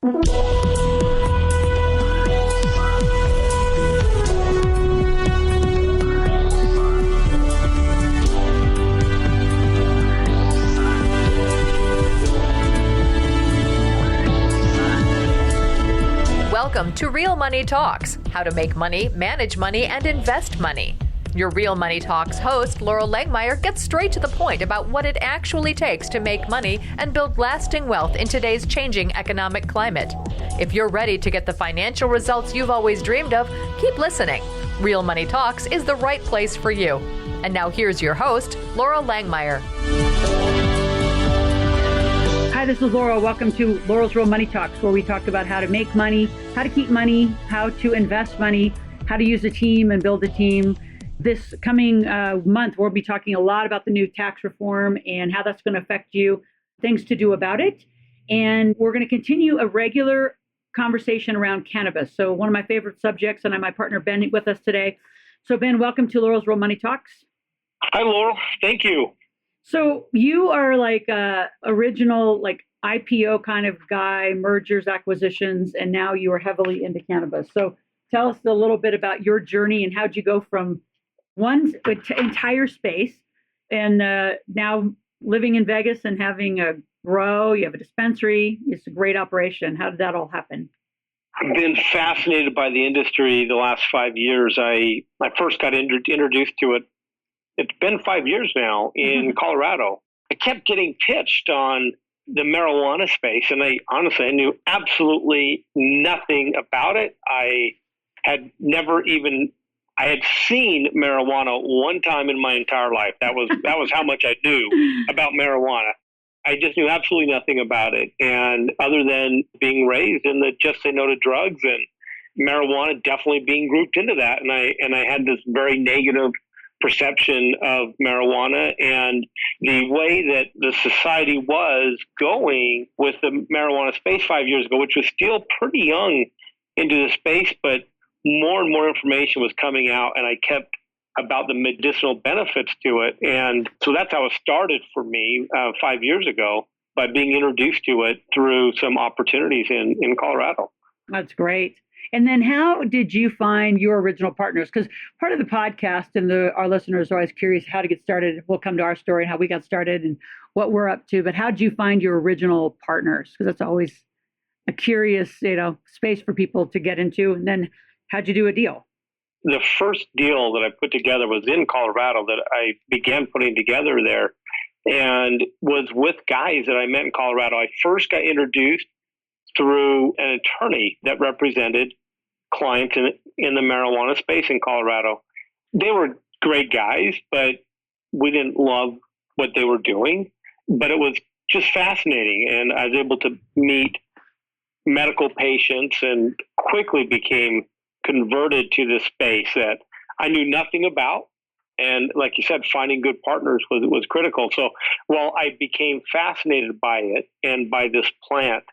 Welcome to Real Money Talks, how to make money, manage money, and invest money. Your Real Money Talks host, Laurel Langmeyer, gets straight to the point about what it actually takes to make money and build lasting wealth in today's changing economic climate. If you're ready to get the financial results you've always dreamed of, keep listening. Real Money Talks is the right place for you. And now here's your host, Laurel Langmeyer. Hi, this is Laurel. Welcome to Laurel's Real Money Talks, where we talk about how to make money, how to keep money, how to invest money, how to use a team and build a team. This coming month, we'll be talking a lot about the new tax reform and how that's going to affect you, things to do about it. And we're going to continue a regular conversation around cannabis. So one of my favorite subjects, and I have my partner Ben with us today. So Ben, welcome to Laurel's Real Money Talks. Hi, Laurel. Thank you. So you are like original like IPO kind of guy, mergers, acquisitions, and now you are heavily into cannabis. So tell us a little bit about your journey and how'd you go from one entire space and now living in Vegas and having a grow, you have a dispensary. It's a great operation. How did that all happen? I've been fascinated by the industry the last 5 years. I first got introduced to it. It's been 5 years now in Colorado. I kept getting pitched on the marijuana space, and I knew absolutely nothing about it. I had seen marijuana one time in my entire life. That was how much I knew about marijuana. I just knew absolutely nothing about it, and other than being raised in the just say no to drugs, and marijuana definitely being grouped into that, and I had this very negative perception of marijuana and the way that the society was going with the marijuana space 5 years ago, which was still pretty young into the space, but more and more information was coming out, and I kept about the medicinal benefits to it. And so that's how it started for me 5 years ago, by being introduced to it through some opportunities in Colorado. That's great. And then how did you find your original partners? Because part of the podcast and our listeners are always curious how to get started. We'll come to our story and how we got started and what we're up to. But how did you find your original partners? Because that's always a curious, space for people to get into. And then how'd you do a deal? The first deal that I put together was in Colorado that I began putting together there, and was with guys that I met in Colorado. I first got introduced through an attorney that represented clients in the marijuana space in Colorado. They were great guys, but we didn't love what they were doing. But it was just fascinating, and I was able to meet medical patients and quickly became converted to this space that I knew nothing about. And like you said, finding good partners was critical. So while I became fascinated by it and by this plant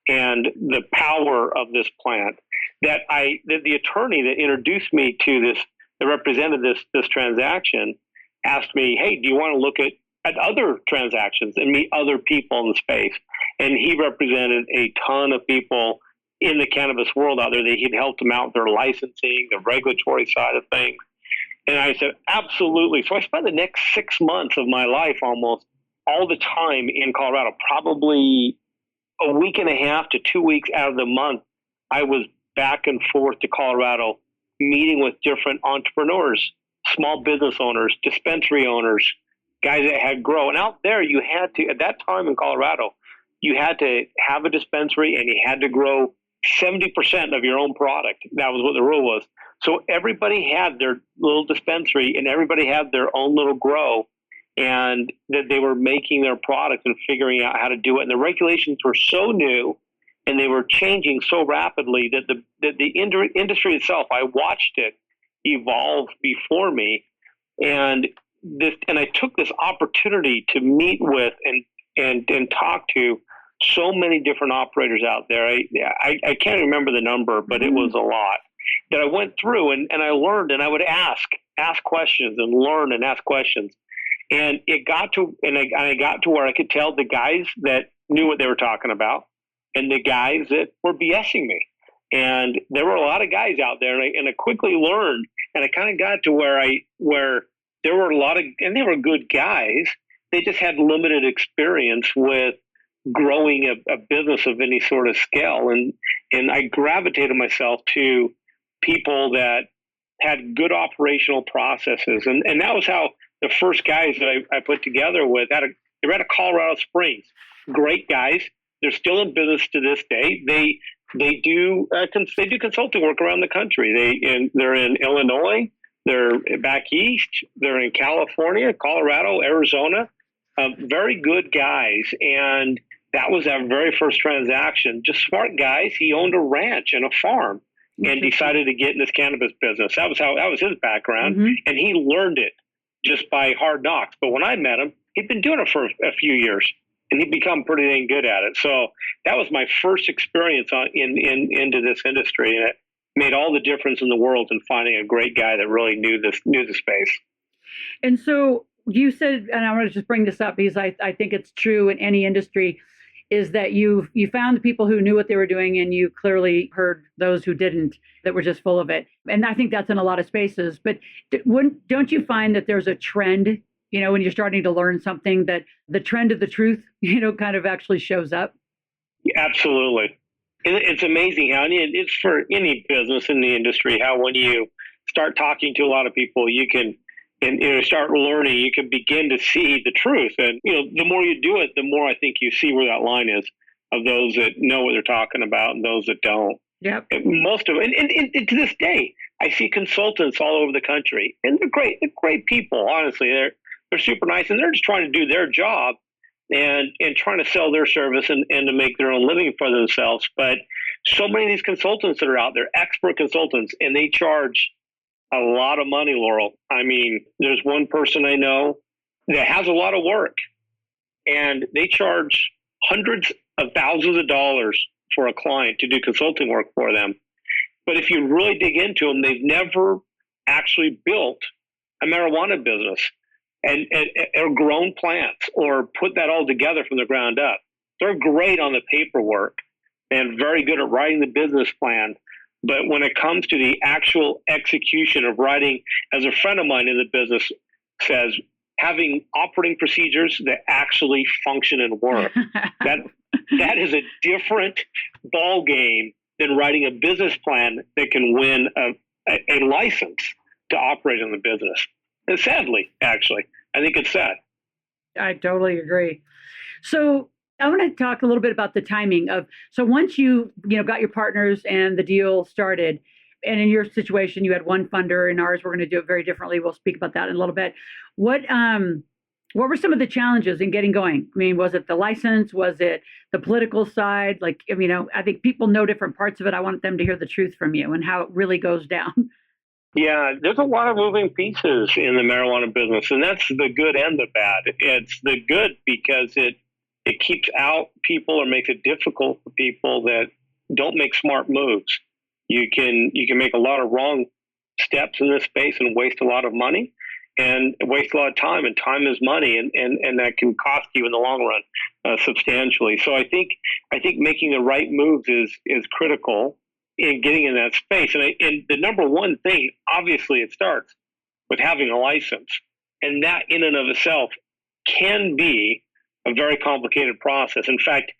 and the power of this plant, that the attorney that introduced me to this, that represented this transaction, asked me, hey, do you want to look at other transactions and meet other people in the space? And he represented a ton of people in the cannabis world out there that he'd helped them out with their licensing, the regulatory side of things. And I said, absolutely. So I spent the next 6 months of my life almost all the time in Colorado, probably a week and a half to 2 weeks out of the month. I was back and forth to Colorado, meeting with different entrepreneurs, small business owners, dispensary owners, guys that had grown. And out there, you had to, at that time in Colorado, you had to have a dispensary and you had to grow 70% of your own product. That was what the rule was. So everybody had their little dispensary and everybody had their own little grow, and that they were making their product and figuring out how to do it. And the regulations were so new and they were changing so rapidly that the industry itself, I watched it evolve before me. And I took this opportunity to meet with and talk to so many different operators out there. I can't remember the number, but it was a lot that I went through and I learned, and I would ask questions and learn and ask questions. And I got to where I could tell the guys that knew what they were talking about, and the guys that were BSing me. And there were a lot of guys out there, and I quickly learned, and I kind of got to where there were a lot of, and they were good guys. They just had limited experience with growing a business of any sort of scale. And I gravitated myself to people that had good operational processes. And that was how the first guys that I put together with, they were out of Colorado Springs. Great guys. They're still in business to this day. They do consulting work around the country. They're in Illinois. They're back east. They're in California, Colorado, Arizona. Very good guys. And that was our very first transaction. Just smart guys. He owned a ranch and a farm and decided to get in this cannabis business. That was his background. Mm-hmm. And he learned it just by hard knocks. But when I met him, he'd been doing it for a few years, and he'd become pretty dang good at it. So that was my first experience into this industry, and it made all the difference in the world in finding a great guy that really knew the space. And so you said, and I want to just bring this up because I think it's true in any industry, is that you found the people who knew what they were doing, and you clearly heard those who didn't, that were just full of it. And I think that's in a lot of spaces. But don't you find that there's a trend, when you're starting to learn something, that the trend of the truth, kind of actually shows up? Absolutely. It's amazing how, and it's for any business in the industry, how when you start talking to a lot of people, you can, and start learning, you can begin to see the truth. And, the more you do it, the more I think you see where that line is of those that know what they're talking about and those that don't. Yep. Most of it, and to this day, I see consultants all over the country, and they're great. They're great people, honestly. They're super nice, and they're just trying to do their job and trying to sell their service and to make their own living for themselves. But so many of these consultants that are out there, expert consultants, and they charge a lot of money, Laurel. I mean, there's one person I know that has a lot of work, and they charge hundreds of thousands of dollars for a client to do consulting work for them. But if you really dig into them, they've never actually built a marijuana business or grown plants or put that all together from the ground up. They're great on the paperwork and very good at writing the business plan. But when it comes to the actual execution of writing, as a friend of mine in the business says, having operating procedures that actually function and work, that is a different ball game than writing a business plan that can win a license to operate in the business. And sadly, actually, I think it's sad. I totally agree. So I want to talk a little bit about the timing of, so once you got your partners and the deal started, and in your situation, you had one funder. In ours, we're going to do it very differently. We'll speak about that in a little bit. What were some of the challenges in getting going? I mean, was it the license? Was it the political side? I think people know different parts of it. I want them to hear the truth from you and how it really goes down. Yeah, there's a lot of moving pieces in the marijuana business, and that's the good and the bad. It's the good because it keeps out people or makes it difficult for people that don't make smart moves. You can make a lot of wrong steps in this space and waste a lot of money and waste a lot of time, and time is money, and that can cost you in the long run substantially. So I think making the right moves is critical in getting in that space. And the number one thing, obviously, it starts with having a license, and that in and of itself can be a very complicated process. In fact,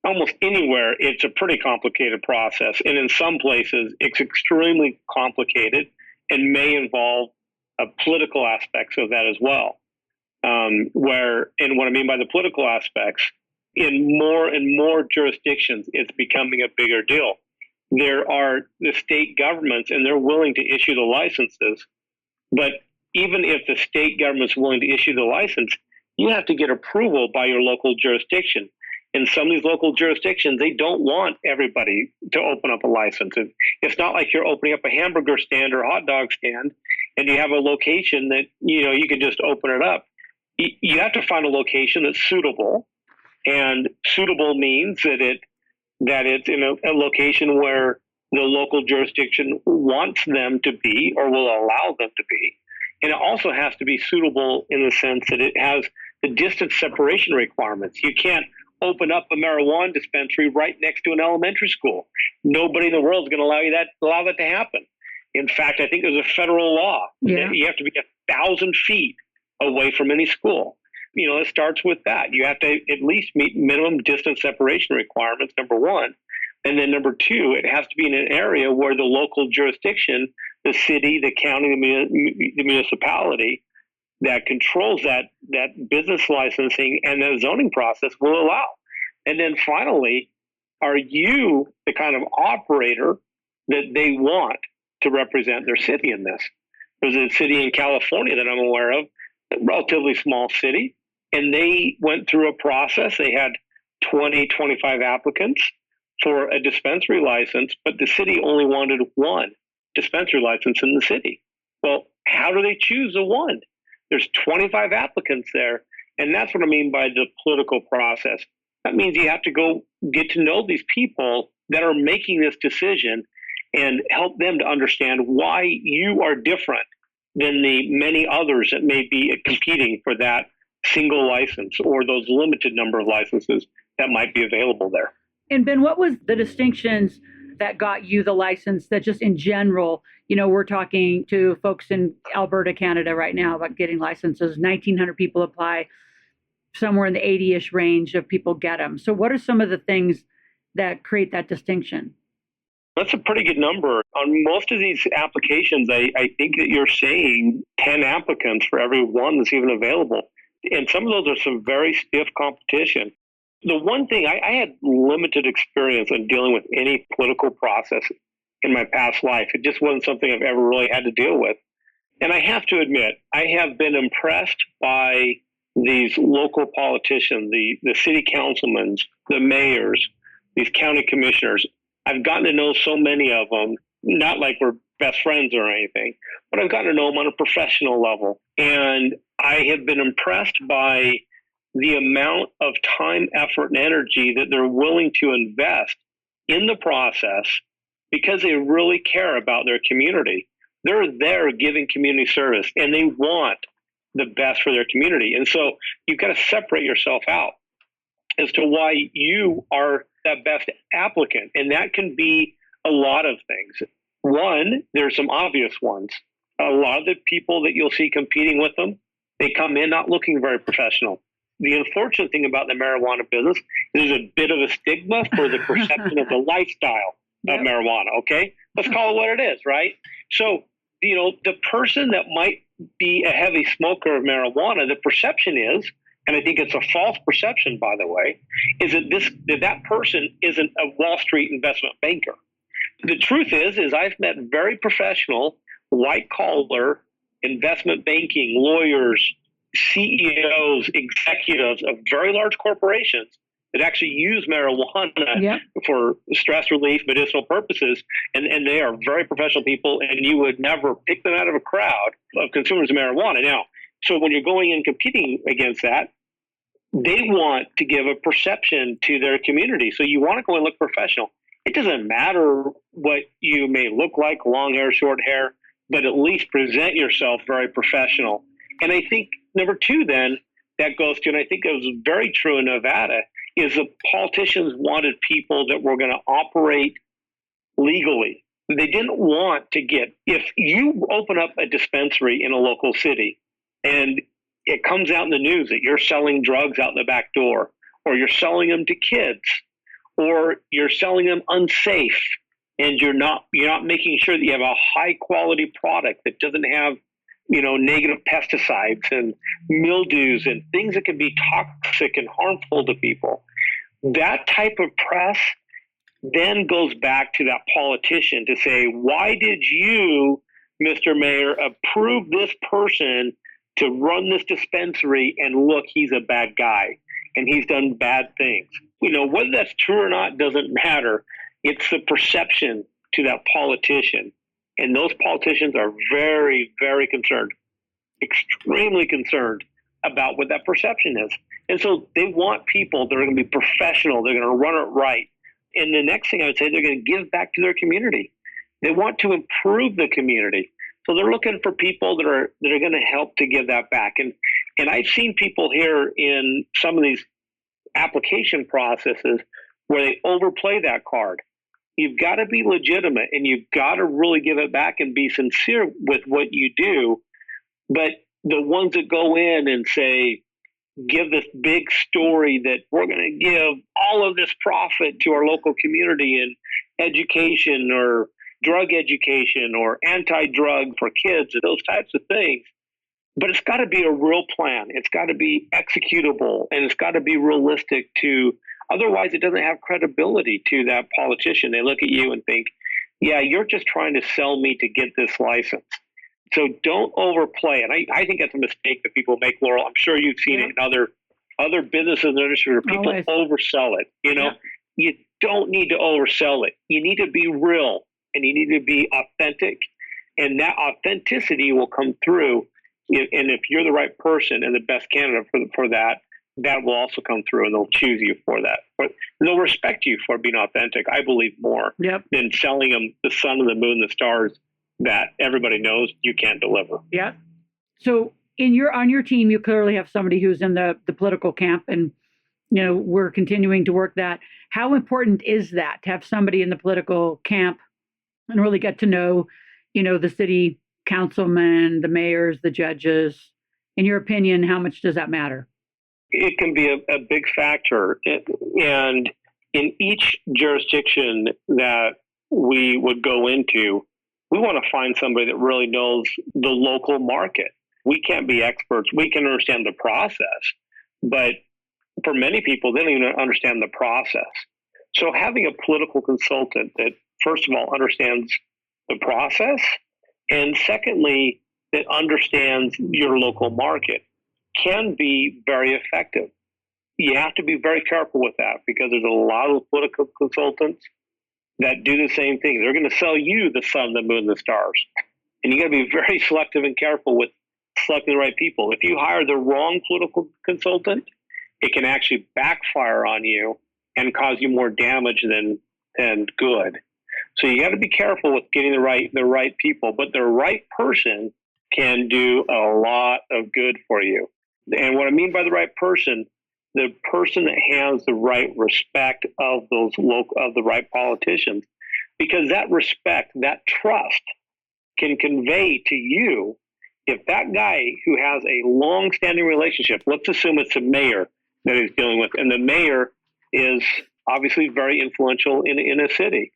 almost anywhere, it's a pretty complicated process. And in some places, it's extremely complicated and may involve political aspects of that as well. And what I mean by the political aspects, in more and more jurisdictions, it's becoming a bigger deal. There are the state governments, and they're willing to issue the licenses. But even if the state government's willing to issue the license, you have to get approval by your local jurisdiction. In some of these local jurisdictions, they don't want everybody to open up a license. It's not like you're opening up a hamburger stand or a hot dog stand, and you have a location that you can just open it up. You have to find a location that's suitable, and suitable means that it's in a location where the local jurisdiction wants them to be or will allow them to be. And it also has to be suitable in the sense that it has the distance separation requirements. You can't open up a marijuana dispensary right next to an elementary school. Nobody in the world is going to allow that to happen. In fact, I think there's a federal law that you have to be 1,000 feet away from any school. It starts with that. You have to at least meet minimum distance separation requirements, number one. And then number two, it has to be in an area where the local jurisdiction, the city, the county, the municipality that controls that business licensing and the zoning process will allow. And then finally, are you the kind of operator that they want to represent their city in this? There's a city in California that I'm aware of, a relatively small city, and they went through a process. They had 20, 25 applicants for a dispensary license, but the city only wanted one dispensary license in the city. Well, how do they choose the one? There's 25 applicants there, and that's what I mean by the political process. That means you have to go get to know these people that are making this decision and help them to understand why you are different than the many others that may be competing for that single license or those limited number of licenses that might be available there. And Ben, what was the distinctions that got you the license that just in general, we're talking to folks in Alberta, Canada right now about getting licenses. 1,900 people apply, somewhere in the 80-ish range of people get them. So what are some of the things that create that distinction? That's a pretty good number. On most of these applications, I think that you're saying 10 applicants for every one that's even available. And some of those are some very stiff competition. The one thing, I had limited experience in dealing with any political process in my past life. It just wasn't something I've ever really had to deal with. And I have to admit, I have been impressed by these local politicians, the city councilmen, the mayors, these county commissioners. I've gotten to know so many of them, not like we're best friends or anything, but I've gotten to know them on a professional level. And I have been impressed by the amount of time, effort, and energy that they're willing to invest in the process because they really care about their community. They're there giving community service, and they want the best for their community. And so you've got to separate yourself out as to why you are that best applicant. And that can be a lot of things. One, there's some obvious ones. A lot of the people that you'll see competing with them, they come in not looking very professional. The unfortunate thing about the marijuana business is there's a bit of a stigma for the perception of the lifestyle of marijuana, okay? Let's call it what it is, right? So, the person that might be a heavy smoker of marijuana, the perception is, and I think it's a false perception, by the way, is that person isn't a Wall Street investment banker. The truth is I've met very professional, white-collar investment banking lawyers, CEOs, executives of very large corporations that actually use marijuana for stress relief, medicinal purposes, and they are very professional people, and you would never pick them out of a crowd of consumers of marijuana. Now, so when you're going and competing against that, they want to give a perception to their community. So you want to go and look professional. It doesn't matter what you may look like, long hair, short hair, but at least present yourself very professional. And I think number two then that goes to, and I think it was very true in Nevada, is the politicians wanted people that were going to operate legally. They didn't want to if you open up a dispensary in a local city and it comes out in the news that you're selling drugs out the back door, or you're selling them to kids, or you're selling them unsafe, and you're not making sure that you have a high quality product that doesn't have negative pesticides and mildews and things that can be toxic and harmful to people. That type of press then goes back to that politician to say, why did you, Mr. Mayor, approve this person to run this dispensary, and look, he's a bad guy and he's done bad things. Whether that's true or not doesn't matter. It's the perception to that politician. And those politicians are very, very concerned, extremely concerned about what that perception is. And so they want people that are going to be professional. They're going to run it right. And the next thing I would say, they're going to give back to their community. They want to improve the community. So they're looking for people that are going to help to give that back. And I've seen people here in some of these application processes where they overplay that card. You've got to be legitimate, and you've got to really give it back and be sincere with what you do. But the ones that go in and say, give this big story that we're going to give all of this profit to our local community in education or drug education or anti-drug for kids, those types of things. But it's got to be a real plan. It's got to be executable, and it's got to be realistic to, otherwise it doesn't have credibility to that politician. They look at you and think, yeah, you're just trying to sell me to get this license. So don't overplay. And I think that's a mistake that people make, Laurel. I'm sure you've seen it in other businesses and industries where people oversell it. You don't need to oversell it. You need to be real, and you need to be authentic. And that authenticity will come through. And if you're the right person and the best candidate for that, that will also come through, and they'll choose you for that. But they'll respect you for being authentic, I believe, more than selling them the sun and the moon, the stars that everybody knows you can't deliver. Yeah. So on your team, you clearly have somebody who's in the political camp, and we're continuing to work that. How important is that to have somebody in the political camp and really get to know, the city councilmen, the mayors, the judges? In your opinion, how much does that matter? It can be a big factor. And in each jurisdiction that we would go into, we want to find somebody that really knows the local market. We can't be experts. We can understand the process, but for many people, they don't even understand the process. So having a political consultant that, first of all, understands the process, and secondly, that understands your local market can be very effective. You have to be very careful with that, because there's a lot of political consultants that do the same thing. They're going to sell you the sun, the moon, the stars. And you got to be very selective and careful with selecting the right people. If you hire the wrong political consultant, it can actually backfire on you and cause you more damage than good. So you got to be careful with getting the right people, but the right person can do a lot of good for you. And what I mean by the right person, the person that has the right respect of the right politicians, because that respect, that trust can convey to you, if that guy who has a long-standing relationship, let's assume it's a mayor that he's dealing with, and the mayor is obviously very influential in a city,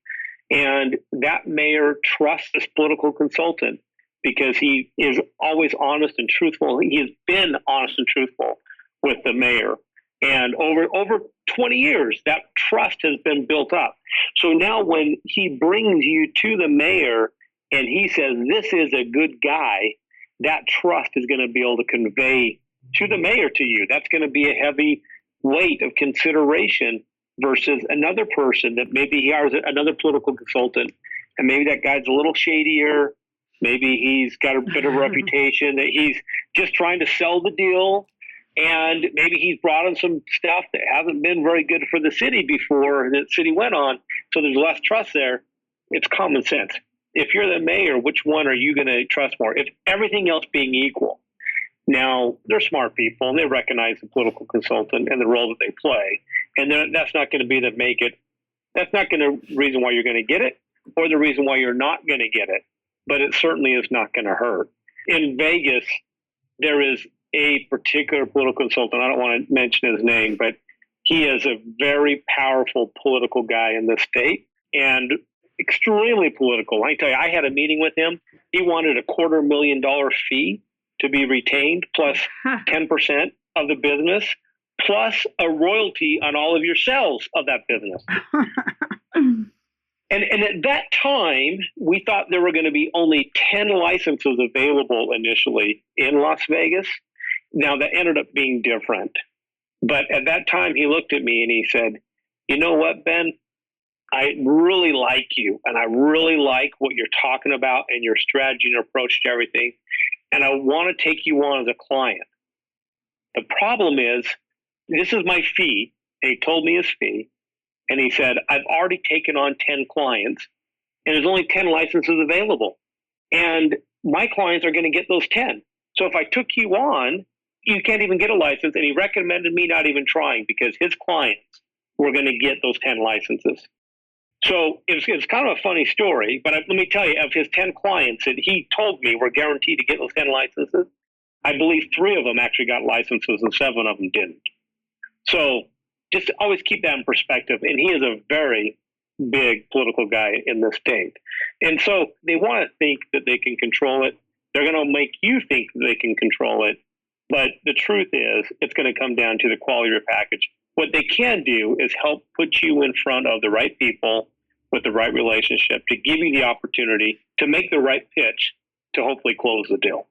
and that mayor trusts this political consultant because he is always honest and truthful. He has been honest and truthful with the mayor. And over 20 years, that trust has been built up. So now when he brings you to the mayor and he says, this is a good guy, that trust is going to be able to convey to the mayor to you. That's going to be a heavy weight of consideration versus another person that maybe he hires another political consultant, and maybe that guy's a little shadier. Maybe he's got a bit of a reputation that he's just trying to sell the deal. And maybe he's brought in some stuff that hasn't been very good for the city before the city went on. So there's less trust there. It's common sense. If you're the mayor, which one are you going to trust more? If everything else being equal. Now, they're smart people, and they recognize the political consultant and the role that they play. And that's not going to be that's not going to reason why you're going to get it or the reason why you're not going to get it. But it certainly is not going to hurt. In Vegas, there is a particular political consultant. I don't want to mention his name, but he is a very powerful political guy in the state and extremely political. I tell you, I had a meeting with him. He wanted a $250,000 fee to be retained plus 10% of the business, plus a royalty on all of your sales of that business. And at that time, we thought there were going to be only 10 licenses available initially in Las Vegas. Now, that ended up being different. But at that time, he looked at me and he said, you know what, Ben? I really like you, and I really like what you're talking about and your strategy and approach to everything, and I want to take you on as a client. The problem is, this is my fee, and he told me his fee, and he said, I've already taken on 10 clients, and there's only 10 licenses available, and my clients are going to get those 10. So if I took you on, you can't even get a license. And he recommended me not even trying because his clients were going to get those 10 licenses. So it's kind of a funny story, but let me tell you, of his 10 clients that he told me were guaranteed to get those 10 licenses, I believe 3 of them actually got licenses and 7 of them didn't. So just always keep that in perspective. And he is a very big political guy in this state. And so they want to think that they can control it. They're going to make you think that they can control it. But the truth is, it's going to come down to the quality of your package. What they can do is help put you in front of the right people with the right relationship to give you the opportunity to make the right pitch to hopefully close the deal.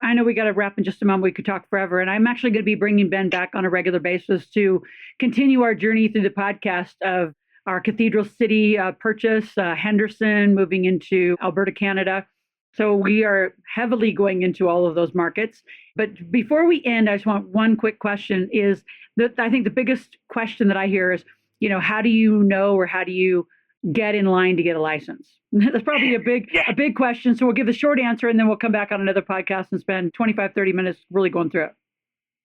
I know we got to wrap in just a moment. We could talk forever. And I'm actually going to be bringing Ben back on a regular basis to continue our journey through the podcast of our Cathedral City purchase, Henderson, moving into Alberta, Canada. So we are heavily going into all of those markets. But before we end, I just want one quick question is that I think the biggest question that I hear is, how do you know or how do you get in line to get a license? That's probably a big question. So we'll give a short answer and then we'll come back on another podcast and spend 25, 30 minutes really going through it.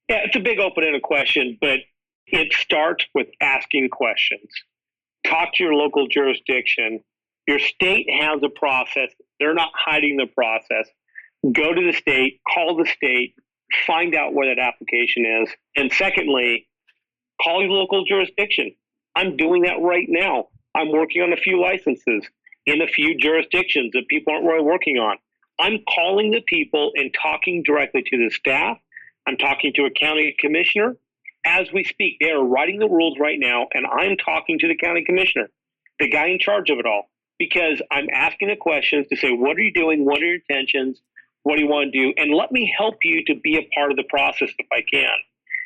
Yeah, it's a big open-ended question, but it starts with asking questions. Talk to your local jurisdiction. Your state has a process. They're not hiding the process. Go to the state, call the state, find out where that application is. And secondly, call your local jurisdiction. I'm doing that right now. I'm working on a few licenses in a few jurisdictions that people aren't really working on. I'm calling the people and talking directly to the staff. I'm talking to a county commissioner. As we speak, they are writing the rules right now, and I'm talking to the county commissioner, the guy in charge of it all, because I'm asking the questions to say, what are you doing? What are your intentions? What do you want to do? And let me help you to be a part of the process if I can.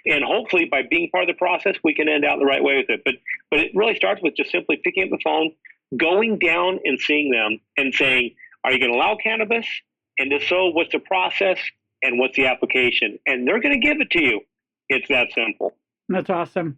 And hopefully by being part of the process, we can end out the right way with it. But it really starts with just simply picking up the phone, going down and seeing them and saying, are you going to allow cannabis? And if so, what's the process and what's the application? And they're going to give it to you. It's that simple. That's awesome.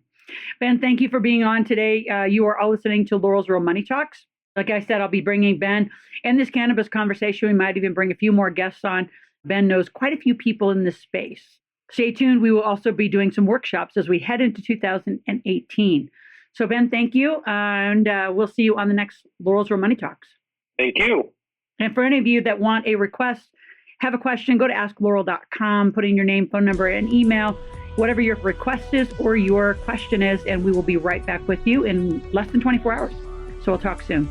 Ben, thank you for being on today. You are all listening to Laurel's Real Money Talks. Like I said, I'll be bringing Ben in this cannabis conversation. We might even bring a few more guests on. Ben knows quite a few people in this space. Stay tuned. We will also be doing some workshops as we head into 2018. So, Ben, thank you. And we'll see you on the next Laurel's Real Money Talks. Thank you. And for any of you that want a request, have a question, go to asklaurel.com, put in your name, phone number, and email, whatever your request is or your question is, and we will be right back with you in less than 24 hours. So we'll talk soon.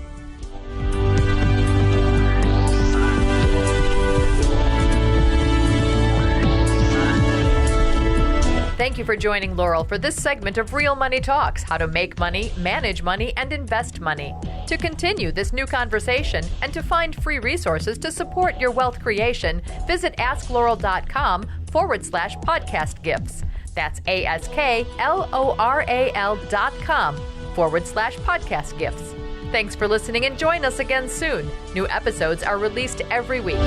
Thank you for joining Laurel for this segment of Real Money Talks, how to make money, manage money, and invest money. To continue this new conversation and to find free resources to support your wealth creation, visit asklaurel.com/podcast gifts. That's ASKLORAL.com/podcast gifts. Thanks for listening and join us again soon. New episodes are released every week.